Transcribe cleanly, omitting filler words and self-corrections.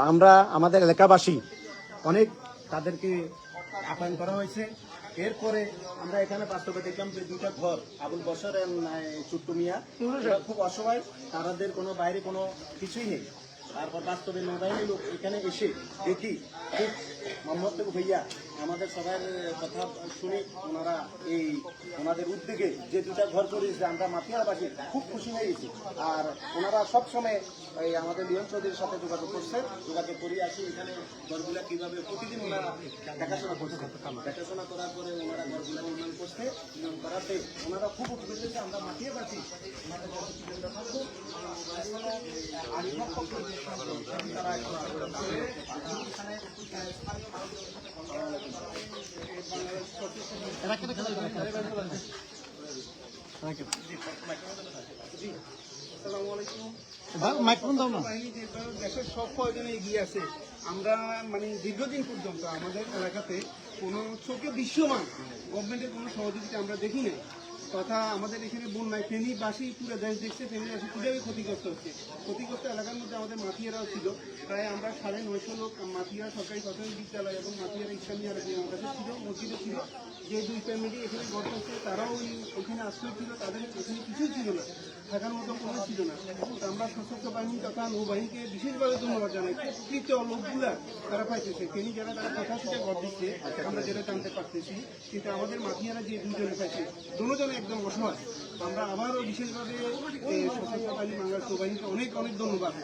আমরা আমাদের এলাকাবাসী অনেক তাদেরকে আপ্যায়ন করা হয়েছে। এরপরে আমরা এখানে বাস্তবে দেখলাম যে দুইটা ঘর আবুল বশর চুট্টু মিয়া খুব অসহায়, তাদের কোনো বাইরে কোনো কিছুই নেই। তারপর বাস্তবে নৌবাহিনী লোক এখানে এসে দেখি খুব মোহাম্মদ ভাইয়া আমাদের সবার কথা শুনি ওনারা এই ওনাদের উদ্যোগে যে দুটা ঘর করেছে আমরা মাফিয়াবাসী খুব খুশি হয়ে গেছি। আর ওনারা সবসময় এই আমাদের লিয়ন চৌধুরীর সাথে যোগাযোগ করছে, যোগাযোগ করিয়ে আসি এখানে ঘরগুলা কীভাবে প্রতিদিন ওনারা দেখাশোনা করছে। দেখাশোনা করার পরে ওনারা ঘরগুলো উন্নয়ন করছে, উন্নয়ন করাতে ওনারা খুব উপকৃত হয়েছে। আমরা মাফিয়াবাসী ওনাদের কাছে কৃতজ্ঞ থাকবো। দেশের সব প্রয়োজনে এগিয়ে আছে। আমরা মানে দীর্ঘদিন পর্যন্ত আমাদের এলাকাতে কোনো চোখে দৃশ্যমান গভর্নমেন্টের কোনো সহযোগিতা আমরা দেখি না। তথা আমাদের এখানে বন্যায় ফেনীবাসী পুরো দেশ দেখছে, ফেনীবাসী পুরোই ক্ষতিগ্রস্ত হচ্ছে। ক্ষতিগ্রস্ত এলাকার মধ্যে আমাদের মাফিয়ারাও ছিল। প্রায় আমরা 950 লোক মাফিয়া সরকারি প্রাথমিক বিদ্যালয় এবং মাফিয়ারা ইসলামী আরবি মাদ্রাসা ছিল, মসজিদে ছিল। যে দুই ফ্যামিলি এখানে ঘর করছে তারাও ওখানে আশ্রয় ছিল, তাদের এখানে কিছুই ছিল না, থাকার মতো কোনো ছিল না। আমরা সশস্ত্র বাহিনী তথা নৌবাহিনীকে বিশেষভাবে ধন্যবাদ জানাই। প্রকৃত লোকগুলা তারা পাইতেছে, ফেনী যারা তারা কথা সেটা ঘর দিচ্ছে, আমরা যেটা জানতে পারতেছি। কিন্তু আমাদের মাফিয়ারা যে দুজনে পাইছে, দুজনে একদম অসহায়। আমরা আবারও বিশেষভাবে সশস্ত্র বাহিনী বাংলাদেশ নৌবাহিনীকে অনেক অনেক ধন্যবাদ।